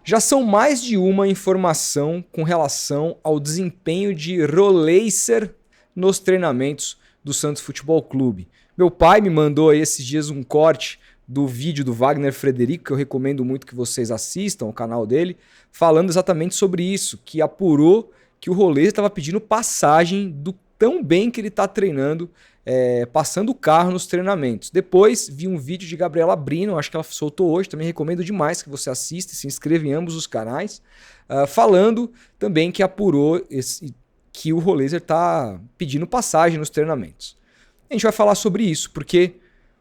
Já são mais de uma informação com relação ao desempenho de Roleiser nos treinamentos do Santos Futebol Clube. Meu pai me mandou aí esses dias um corte do vídeo do Wagner Frederico, que eu recomendo muito que vocês assistam, o canal dele, falando exatamente sobre isso, que apurou que o Roleiser estava pedindo passagem do tão bem que ele está treinando, passando o carro nos treinamentos. Depois vi um vídeo de Gabriela Brino, acho que ela soltou hoje, também recomendo demais que você assista e se inscreva em ambos os canais, falando também que apurou que o Roleiser está pedindo passagem nos treinamentos. A gente vai falar sobre isso, porque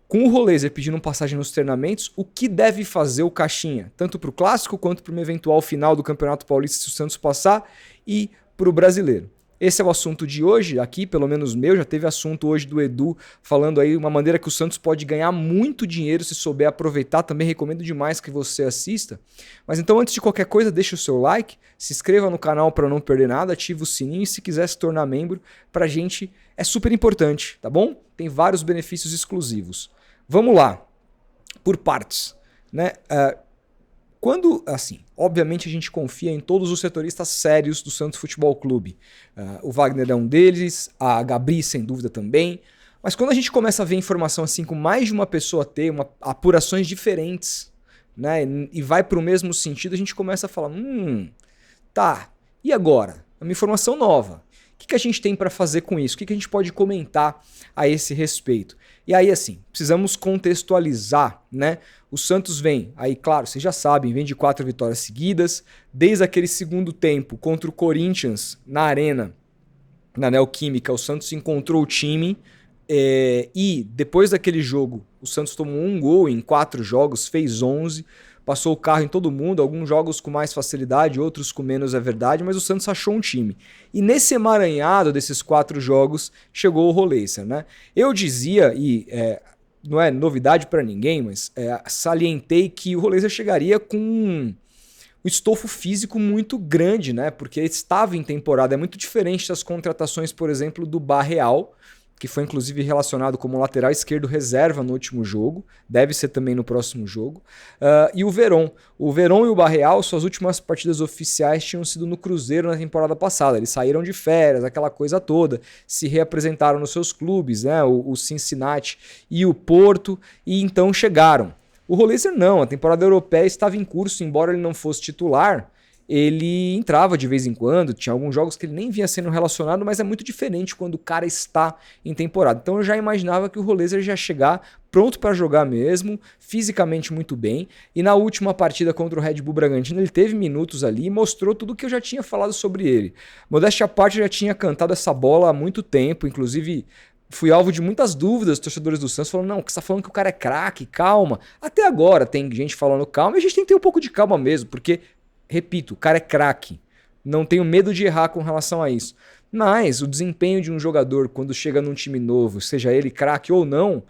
com o Roleiser pedindo passagem nos treinamentos, o que deve fazer o Caixinha, tanto para o Clássico quanto para uma eventual final do Campeonato Paulista se o Santos passar e para o Brasileiro. Esse é o assunto de hoje, aqui, pelo menos meu, já teve assunto hoje do Edu, falando aí uma maneira que o Santos pode ganhar muito dinheiro se souber aproveitar, também recomendo demais que você assista. Mas então, antes de qualquer coisa, deixa o seu like, se inscreva no canal para não perder nada, ativa o sininho e se quiser se tornar membro, pra gente é super importante, tá bom? Tem vários benefícios exclusivos. Vamos lá, por partes, né? Quando, assim, obviamente a gente confia em todos os setoristas sérios do Santos Futebol Clube. O Wagner é um deles, a Gabri sem dúvida também. Mas quando a gente começa a ver informação assim com mais de uma pessoa ter apurações diferentes, né, e vai para o mesmo sentido, a gente começa a falar, tá, e agora? É uma informação nova. O que a gente tem para fazer com isso? O que a gente pode comentar a esse respeito? E aí, assim, precisamos contextualizar, né? O Santos vem, aí, claro, vocês já sabem, vem de 4 vitórias seguidas, desde aquele segundo tempo contra o Corinthians na Arena, na Neoquímica, o Santos encontrou o time e depois daquele jogo, o Santos tomou 1 gol em 4 jogos, fez 11, passou o carro em todo mundo, alguns jogos com mais facilidade, outros com menos, é verdade, mas o Santos achou um time. E nesse emaranhado desses 4 jogos, chegou o Roleiser, né? Eu dizia, e não é novidade para ninguém, mas salientei que o Roleiser chegaria com um estofo físico muito grande, né? Porque ele estava em temporada, é muito diferente das contratações, por exemplo, do Barreal, que foi inclusive relacionado como lateral esquerdo reserva no último jogo, deve ser também no próximo jogo, e o Veron. O Veron e o Barreal, suas últimas partidas oficiais tinham sido no Cruzeiro na temporada passada, eles saíram de férias, aquela coisa toda, se reapresentaram nos seus clubes, né, o Cincinnati e o Porto, e então chegaram. O Roleiser não, a temporada europeia estava em curso, embora ele não fosse titular, ele entrava de vez em quando, tinha alguns jogos que ele nem vinha sendo relacionado, mas é muito diferente quando o cara está em temporada. Então eu já imaginava que o Roleiser já ia chegar pronto para jogar mesmo, fisicamente muito bem, e na última partida contra o Red Bull Bragantino ele teve minutos ali e mostrou tudo o que eu já tinha falado sobre ele. Modéstia à parte, eu já tinha cantado essa bola há muito tempo, inclusive fui alvo de muitas dúvidas dos torcedores do Santos, falando, não, que você está falando que o cara é craque, calma. Até agora tem gente falando calma, e a gente tem que ter um pouco de calma mesmo, porque repito, o cara é craque. Não tenho medo de errar com relação a isso. Mas o desempenho de um jogador quando chega num time novo, seja ele craque ou não,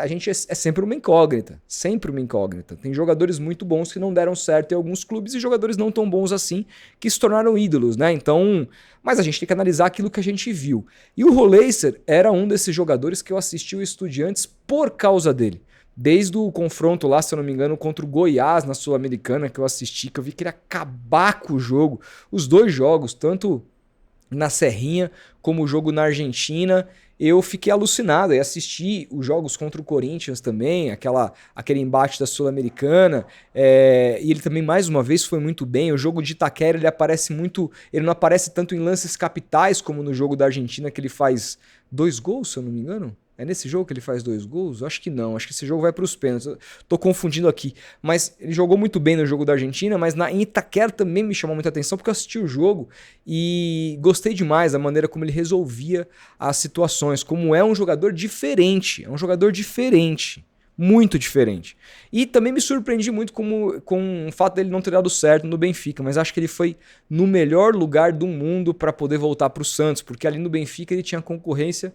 a gente é sempre uma incógnita. Sempre uma incógnita. Tem jogadores muito bons que não deram certo em alguns clubes e jogadores não tão bons assim que se tornaram ídolos, né? Então, mas a gente tem que analisar aquilo que a gente viu. E o Roleiser era um desses jogadores que eu assisti o Estudiantes por causa dele. Desde o confronto lá, se eu não me engano, contra o Goiás na Sul-Americana, que eu assisti, que eu vi que ele ia acabar com o jogo. Os 2 jogos, tanto na Serrinha como o jogo na Argentina, eu fiquei alucinado. E assisti os jogos contra o Corinthians também, aquele embate da Sul-Americana. E ele também, mais uma vez, foi muito bem. O jogo de Itaquera, ele não aparece tanto em lances capitais como no jogo da Argentina, que ele faz 2 gols, se eu não me engano. É nesse jogo que ele faz 2 gols? Acho que não, acho que esse jogo vai para os pênaltis. Tô confundindo aqui. Mas ele jogou muito bem no jogo da Argentina, mas em Itaquera também me chamou muita atenção, porque eu assisti o jogo e gostei demais da maneira como ele resolvia as situações, como é um jogador diferente, muito diferente. E também me surpreendi muito com o fato dele não ter dado certo no Benfica, mas acho que ele foi no melhor lugar do mundo para poder voltar para o Santos, porque ali no Benfica ele tinha concorrência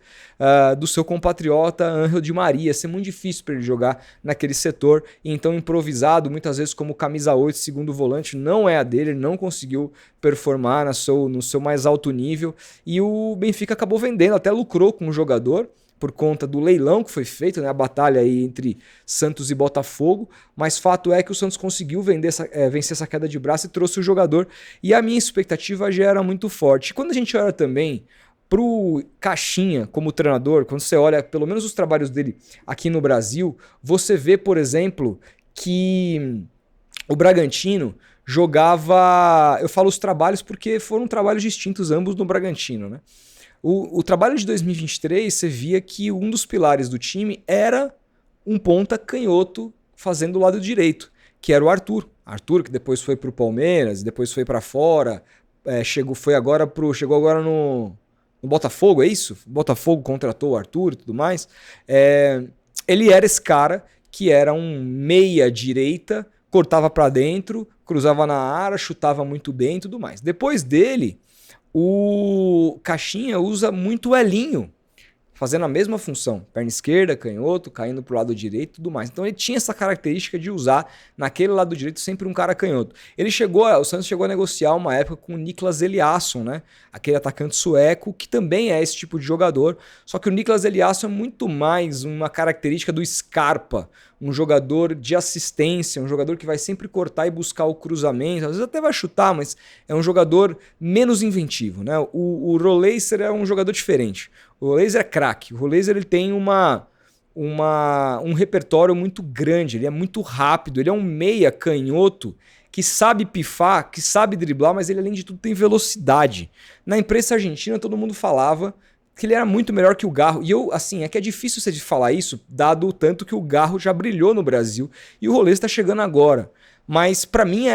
do seu compatriota Ángel Di Maria. Ia ser muito difícil para ele jogar naquele setor, e então improvisado, muitas vezes como camisa 8, segundo volante, não é a dele, ele não conseguiu performar no seu mais alto nível, e o Benfica acabou vendendo, até lucrou com o jogador, por conta do leilão que foi feito, né, a batalha aí entre Santos e Botafogo, mas fato é que o Santos conseguiu vencer essa queda de braço e trouxe o jogador, e a minha expectativa já era muito forte. Quando a gente olha também pro Caixinha como treinador, quando você olha pelo menos os trabalhos dele aqui no Brasil, você vê, por exemplo, que o Bragantino jogava... Eu falo os trabalhos porque foram trabalhos distintos ambos no Bragantino, né? O trabalho de 2023, você via que um dos pilares do time era um ponta canhoto fazendo o lado direito, que era o Arthur. Arthur, que depois foi pro Palmeiras, depois foi para fora, chegou agora no Botafogo, é isso? O Botafogo contratou o Arthur e tudo mais. Ele era esse cara que era um meia direita, cortava para dentro, cruzava na área, chutava muito bem e tudo mais. Depois dele, o Caixinha usa muito o Elinho, fazendo a mesma função. Perna esquerda, canhoto, caindo pro lado direito e tudo mais. Então ele tinha essa característica de usar naquele lado direito sempre um cara canhoto. O Santos chegou a negociar uma época com o Niklas Eliasson, né? Aquele atacante sueco que também é esse tipo de jogador. Só que o Niklas Eliasson é muito mais uma característica do Scarpa. Um jogador de assistência, um jogador que vai sempre cortar e buscar o cruzamento. Às vezes até vai chutar, mas é um jogador menos inventivo, né? O Roleiser é um jogador diferente. O Roleiser é craque. O Roleiser ele tem um repertório muito grande, ele é muito rápido, ele é um meia canhoto que sabe pifar, que sabe driblar, mas ele além de tudo tem velocidade. Na imprensa argentina todo mundo falava que ele era muito melhor que o Garro. E é que é difícil você falar isso, dado o tanto que o Garro já brilhou no Brasil e o Roleiser está chegando agora. Mas para mim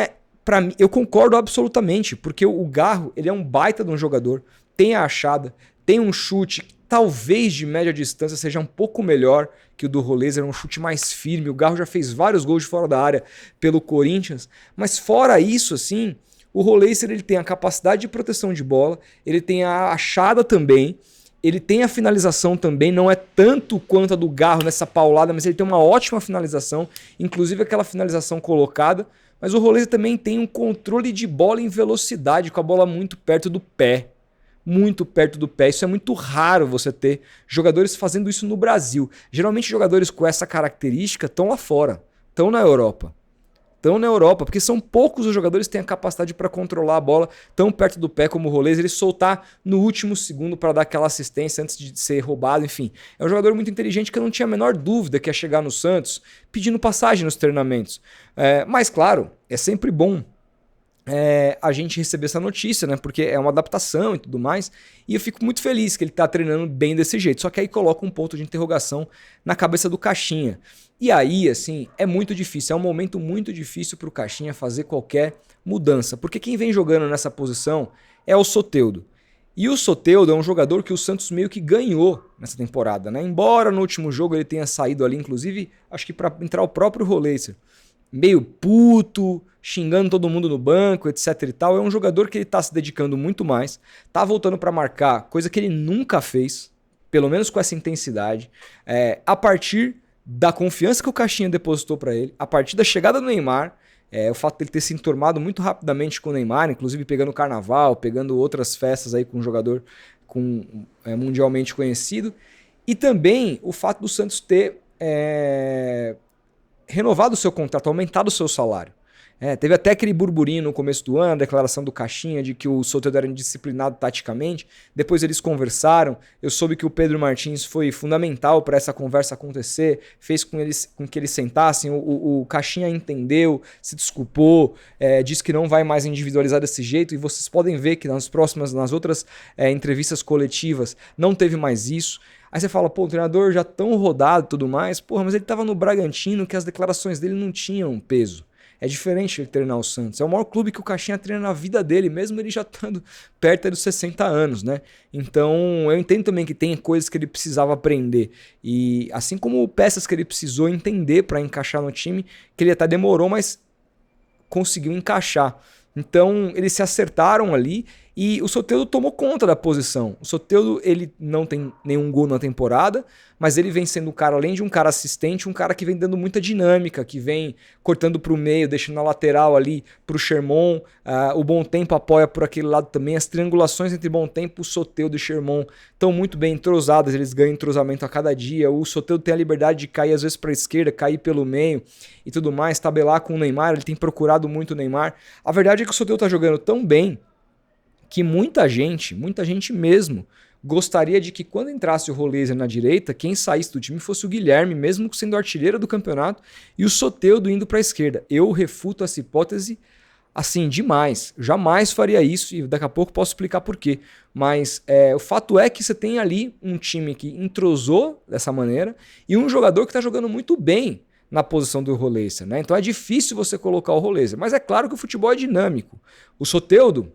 eu concordo absolutamente, porque o Garro, ele é um baita de um jogador, tem a achada, tem um chute que talvez de média distância seja um pouco melhor que o do Roleiser, um chute mais firme. O Garro já fez vários gols de fora da área pelo Corinthians, mas fora isso, assim, o Roleiser ele tem a capacidade de proteção de bola, ele tem a achada também, ele tem a finalização também, não é tanto quanto a do Garro nessa paulada, mas ele tem uma ótima finalização, inclusive aquela finalização colocada, mas o Roleiser também tem um controle de bola em velocidade, com a bola muito perto do pé. Muito perto do pé. Isso é muito raro você ter jogadores fazendo isso no Brasil. Geralmente jogadores com essa característica estão lá fora, estão na Europa. Porque são poucos os jogadores que têm a capacidade para controlar a bola tão perto do pé como o Roleiser, ele soltar no último segundo para dar aquela assistência antes de ser roubado, enfim. É um jogador muito inteligente que eu não tinha a menor dúvida que ia chegar no Santos pedindo passagem nos treinamentos. Mas claro, é sempre bom a gente receber essa notícia, né? Porque é uma adaptação e tudo mais. E eu fico muito feliz que ele tá treinando bem desse jeito. Só que aí coloca um ponto de interrogação na cabeça do Caixinha. E aí, assim, é muito difícil. É um momento muito difícil pro Caixinha fazer qualquer mudança. Porque quem vem jogando nessa posição é o Soteldo. E o Soteldo é um jogador que o Santos meio que ganhou nessa temporada, né? Embora no último jogo ele tenha saído ali, inclusive, acho que para entrar o próprio Roleiser, meio puto, xingando todo mundo no banco, etc e tal. É um jogador que ele tá se dedicando muito mais, tá voltando para marcar, coisa que ele nunca fez, pelo menos com essa intensidade, a partir da confiança que o Caixinha depositou para ele, a partir da chegada do Neymar, o fato dele ter se enturmado muito rapidamente com o Neymar, inclusive pegando carnaval, pegando outras festas aí com um jogador mundialmente conhecido, e também o fato do Santos ter renovado o seu contrato, aumentado o seu salário. Teve até aquele burburinho no começo do ano, a declaração do Caixinha de que o Soteldo era indisciplinado taticamente. Depois eles conversaram. Eu soube que o Pedro Martins foi fundamental para essa conversa acontecer, fez com que eles sentassem. O Caixinha entendeu, se desculpou, disse que não vai mais individualizar desse jeito. E vocês podem ver que nas outras entrevistas coletivas, não teve mais isso. Aí você fala, pô, o treinador já tão rodado e tudo mais, porra, mas ele tava no Bragantino que as declarações dele não tinham peso. É diferente ele treinar o Santos. É o maior clube que o Caixinha treina na vida dele, mesmo ele já estando perto dos 60 anos, né? Então, eu entendo também que tem coisas que ele precisava aprender. E assim como peças que ele precisou entender para encaixar no time, que ele até demorou, mas conseguiu encaixar. Então, eles se acertaram ali E o Soteldo tomou conta da posição. O Soteldo, ele não tem nenhum gol na temporada, mas ele vem sendo um cara, além de um cara assistente, um cara que vem dando muita dinâmica, que vem cortando para o meio, deixando na lateral ali para o Sherman. O Bom Tempo apoia por aquele lado também. As triangulações entre Bom Tempo, o Soteldo e o Sherman estão muito bem entrosadas, eles ganham entrosamento a cada dia. O Soteldo tem a liberdade de cair às vezes para a esquerda, cair pelo meio e tudo mais, tabelar com o Neymar, ele tem procurado muito o Neymar. A verdade é que o Soteldo está jogando tão bem que muita gente mesmo, gostaria de que quando entrasse o Roleiser na direita, quem saísse do time fosse o Guilherme, mesmo sendo artilheiro do campeonato, e o Soteldo indo para a esquerda. Eu refuto essa hipótese assim, demais. Jamais faria isso, e daqui a pouco posso explicar por quê. Mas o fato é que você tem ali um time que entrosou dessa maneira e um jogador que está jogando muito bem na posição do Roleiser, né? Então é difícil você colocar o Roleiser. Mas é claro que o futebol é dinâmico. O Soteldo,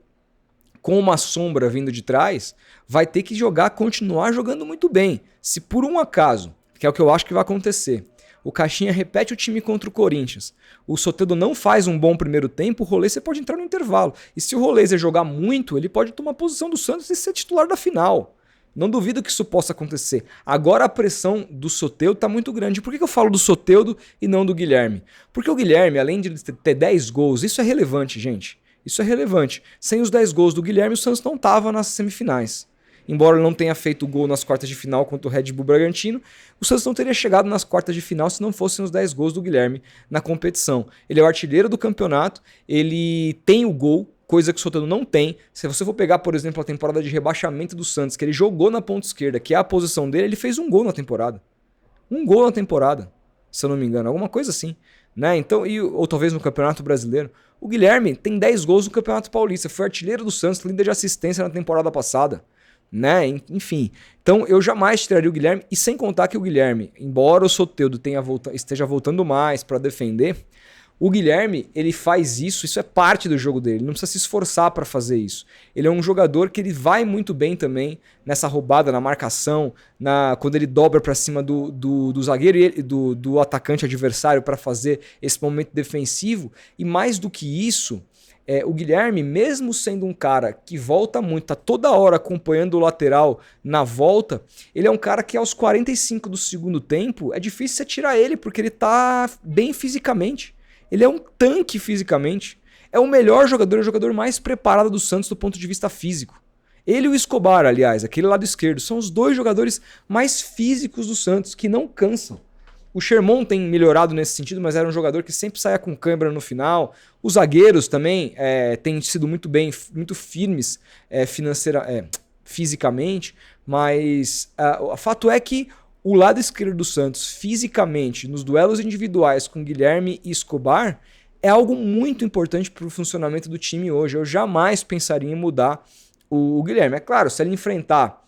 com uma sombra vindo de trás, vai ter que continuar jogando muito bem. Se por um acaso, que é o que eu acho que vai acontecer, o Caixinha repete o time contra o Corinthians, o Soteldo não faz um bom primeiro tempo, o Roleiser pode entrar no intervalo. E se o Roleiser jogar muito, ele pode tomar a posição do Santos e ser titular da final. Não duvido que isso possa acontecer. Agora a pressão do Soteldo está muito grande. Por que eu falo do Soteldo e não do Guilherme? Porque o Guilherme, além de ter 10 gols, isso é relevante, gente. Isso é relevante. Sem os 10 gols do Guilherme, o Santos não estava nas semifinais. Embora ele não tenha feito gol nas quartas de final contra o Red Bull Bragantino, o Santos não teria chegado nas quartas de final se não fossem os 10 gols do Guilherme na competição. Ele é o artilheiro do campeonato, ele tem o gol, coisa que o Soteldo não tem. Se você for pegar, por exemplo, a temporada de rebaixamento do Santos, que ele jogou na ponta esquerda, que é a posição dele, ele fez um gol na temporada. Um gol na temporada, se eu não me engano, alguma coisa assim. Né? Então, ou talvez no Campeonato Brasileiro. O Guilherme tem 10 gols no Campeonato Paulista, foi artilheiro do Santos, líder de assistência na temporada passada. Né? Enfim, então eu jamais tiraria o Guilherme, e sem contar que o Guilherme, embora o Soteldo esteja voltando mais para defender, o Guilherme, ele faz isso é parte do jogo dele, ele não precisa se esforçar para fazer isso. Ele é um jogador que ele vai muito bem também nessa roubada, na marcação, quando ele dobra para cima do zagueiro e do atacante adversário para fazer esse momento defensivo. E mais do que isso, o Guilherme, mesmo sendo um cara que volta muito, tá toda hora acompanhando o lateral na volta, ele é um cara que aos 45 do segundo tempo é difícil você tirar ele, porque ele tá bem fisicamente. Ele é um tanque fisicamente. É o melhor jogador, é o jogador mais preparado do Santos do ponto de vista físico. Ele e o Escobar, aliás, aquele lado esquerdo, são os dois jogadores mais físicos do Santos, que não cansam. O Sherman tem melhorado nesse sentido, mas era um jogador que sempre saia com câimbra no final. Os zagueiros também têm sido muito firmes fisicamente, mas o fato é que o lado esquerdo do Santos, fisicamente, nos duelos individuais com Guilherme e Escobar, é algo muito importante para o funcionamento do time hoje. Eu jamais pensaria em mudar o Guilherme. É claro, se ele enfrentar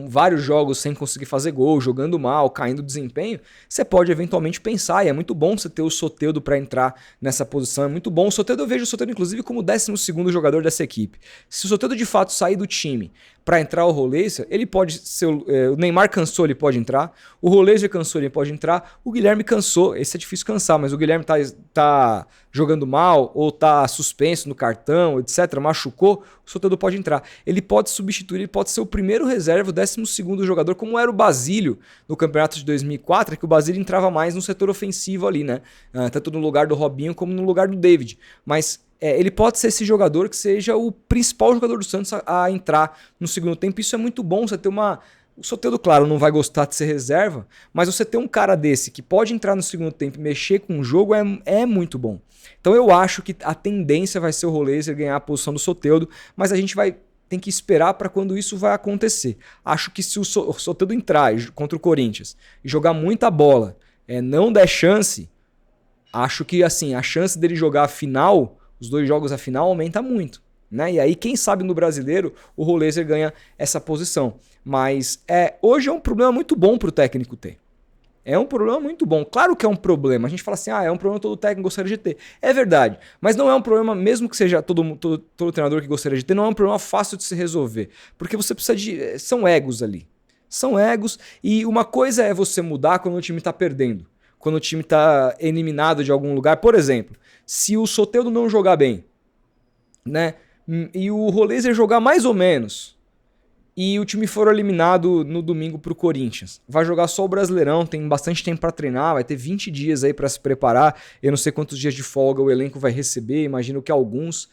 vários jogos sem conseguir fazer gol, jogando mal, caindo desempenho, você pode eventualmente pensar, e é muito bom você ter o Soteldo para entrar nessa posição, é muito bom. O Soteldo, eu vejo o Soteldo inclusive como o 12º jogador dessa equipe. Se o Soteldo de fato sair do time para entrar o Roleiser, ele pode ser, o Neymar cansou, ele pode entrar, o Roleiser cansou, ele pode entrar, o Guilherme cansou, esse é difícil cansar, mas o Guilherme tá jogando mal, ou tá suspenso no cartão, etc, machucou, o Soteldo pode entrar. Ele pode substituir, ele pode ser o primeiro reserva, o 12º jogador, como era o Basílio no campeonato de 2004, que o Basílio entrava mais no setor ofensivo ali, né? Tanto no lugar do Robinho como no lugar do David. Mas ele pode ser esse jogador que seja o principal jogador do Santos a entrar no segundo tempo. Isso é muito bom, você ter O Soteldo, claro, não vai gostar de ser reserva, mas você ter um cara desse que pode entrar no segundo tempo e mexer com o jogo é muito bom. Então eu acho que a tendência vai ser o Roleiser ganhar a posição do Soteldo, mas a gente tem que esperar para quando isso vai acontecer. Acho que se o Soteldo entrar contra o Corinthians e jogar muita bola, não der chance, acho que assim, a chance dele jogar a final, os 2 jogos a final, aumenta muito. Né? E aí, quem sabe no Brasileiro, o Roleiser ganha essa posição. Mas hoje é um problema muito bom para o técnico ter. É um problema muito bom. Claro que é um problema. A gente fala assim, é um problema que todo técnico gostaria de ter. É verdade. Mas não é um problema, mesmo que seja todo treinador que gostaria de ter, não é um problema fácil de se resolver. Porque você precisa de... São egos ali. São egos. E uma coisa é você mudar quando o time está perdendo. Quando o time está eliminado de algum lugar. Por exemplo, se o Soteldo não jogar bem, né? e o Rolaser jogar mais ou menos, e o time for eliminado no domingo pro Corinthians, vai jogar só o Brasileirão, tem bastante tempo para treinar, vai ter 20 dias aí para se preparar, eu não sei quantos dias de folga o elenco vai receber, imagino que alguns,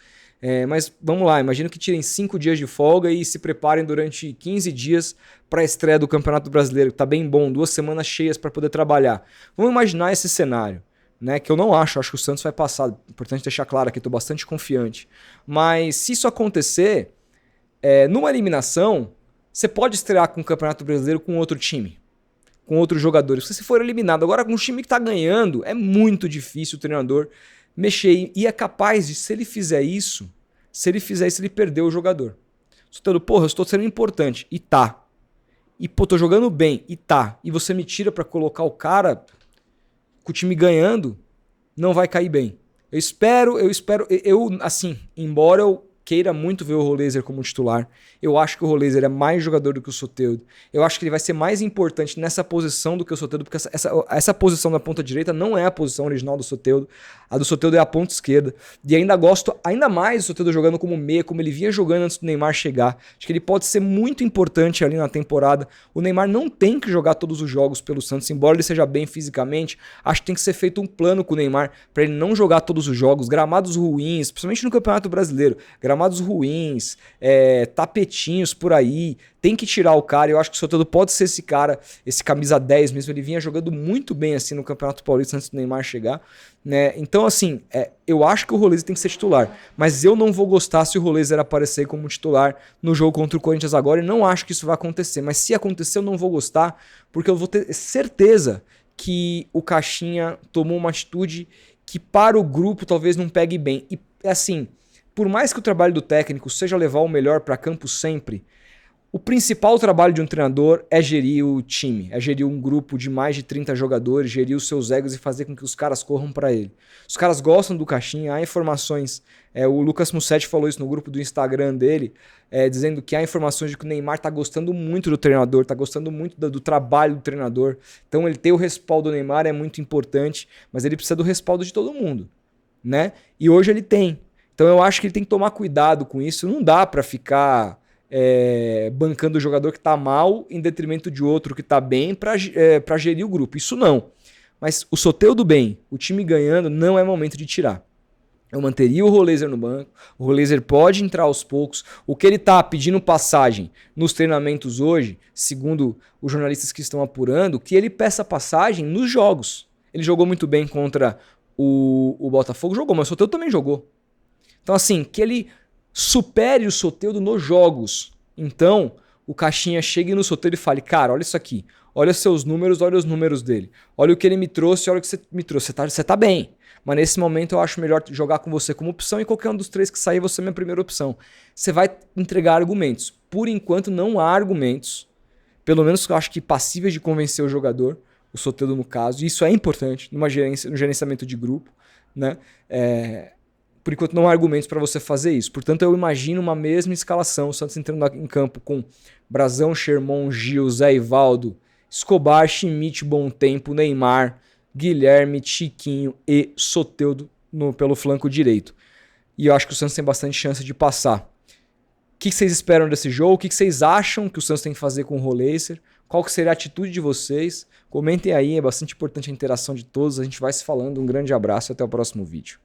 mas vamos lá, imagino que tirem 5 dias de folga e se preparem durante 15 dias para a estreia do Campeonato Brasileiro, que tá bem bom, 2 semanas cheias para poder trabalhar. Vamos imaginar esse cenário. Né, que eu não acho que o Santos vai passar. Importante deixar claro aqui, estou bastante confiante. Mas se isso acontecer, numa eliminação, você pode estrear com o Campeonato Brasileiro com outro time, com outros jogadores. Se você for eliminado agora com um time que está ganhando, é muito difícil o treinador mexer. E é capaz de, se ele fizer isso, ele perdeu o jogador. Soteldo, porra, eu estou sendo importante. E tá. E pô, tô jogando bem. E tá. E você me tira para colocar o cara com o time ganhando, não vai cair bem. Eu espero, assim, embora eu queira muito ver o Rolaser como titular, eu acho que o Rolaser é mais jogador do que o Soteldo. Eu acho que ele vai ser mais importante nessa posição do que o Soteldo, porque essa posição da ponta direita não é a posição original do Soteldo. A do Soteldo é a ponta esquerda. E ainda gosto ainda mais do Soteldo jogando como meia, como ele vinha jogando antes do Neymar chegar. Acho que ele pode ser muito importante ali na temporada. O Neymar não tem que jogar todos os jogos pelo Santos, embora ele seja bem fisicamente. Acho que tem que ser feito um plano com o Neymar para ele não jogar todos os jogos. Gramados ruins, principalmente no Campeonato Brasileiro. Gramados ruins, tapetinhos por aí, tem que tirar o cara. Eu acho que o Soteldo pode ser esse cara, esse camisa 10 mesmo. Ele vinha jogando muito bem assim no Campeonato Paulista antes do Neymar chegar, né? Então assim, eu acho que o Rolaser tem que ser titular, mas eu não vou gostar se o Rolaser aparecer como titular no jogo contra o Corinthians agora, e não acho que isso vai acontecer. Mas se acontecer eu não vou gostar, porque eu vou ter certeza que o Caixinha tomou uma atitude que para o grupo talvez não pegue bem. E assim, por mais que o trabalho do técnico seja levar o melhor para campo sempre, o principal trabalho de um treinador é gerir o time, é gerir um grupo de mais de 30 jogadores, gerir os seus egos e fazer com que os caras corram para ele. Os caras gostam do Caixinha, há informações, o Lucas Mussetti falou isso no grupo do Instagram dele, dizendo que há informações de que o Neymar tá gostando muito do treinador, tá gostando muito do trabalho do treinador. Então ele ter o respaldo do Neymar é muito importante, mas ele precisa do respaldo de todo mundo, né? E hoje ele tem. Então eu acho que ele tem que tomar cuidado com isso, não dá para ficar bancando o jogador que tá mal em detrimento de outro que tá bem para gerir o grupo. Isso não. Mas o Soteldo bem, o time ganhando, não é momento de tirar. Eu manteria o Rolaser no banco, o Rolaser pode entrar aos poucos. O que ele tá pedindo passagem nos treinamentos hoje, segundo os jornalistas que estão apurando, que ele peça passagem nos jogos. Ele jogou muito bem contra o Botafogo, jogou, mas o Soteldo também jogou. Então assim, que ele supere o Soteldo nos jogos. Então, o Caixinha chegue no Soteldo e fale, cara, olha isso aqui, olha seus números, olha os números dele, olha o que ele me trouxe, olha o que você me trouxe, você tá bem, mas nesse momento eu acho melhor jogar com você como opção e qualquer um dos 3 que sair você é minha primeira opção. Você vai entregar argumentos. Por enquanto não há argumentos, pelo menos eu acho que passíveis de convencer o jogador, o Soteldo no caso, e isso é importante no gerenciamento de grupo, né? Por enquanto não há argumentos para você fazer isso. Portanto, eu imagino uma mesma escalação. O Santos entrando em campo com Brazão, Sherman, Gil, Zé Ivaldo, Escobar, Schmidt, Bom Tempo, Neymar, Guilherme, Chiquinho e Soteldo pelo flanco direito. E eu acho que o Santos tem bastante chance de passar. O que vocês esperam desse jogo? O que vocês acham que o Santos tem que fazer com o Rolaser? Qual que seria a atitude de vocês? Comentem aí, é bastante importante a interação de todos. A gente vai se falando. Um grande abraço e até o próximo vídeo.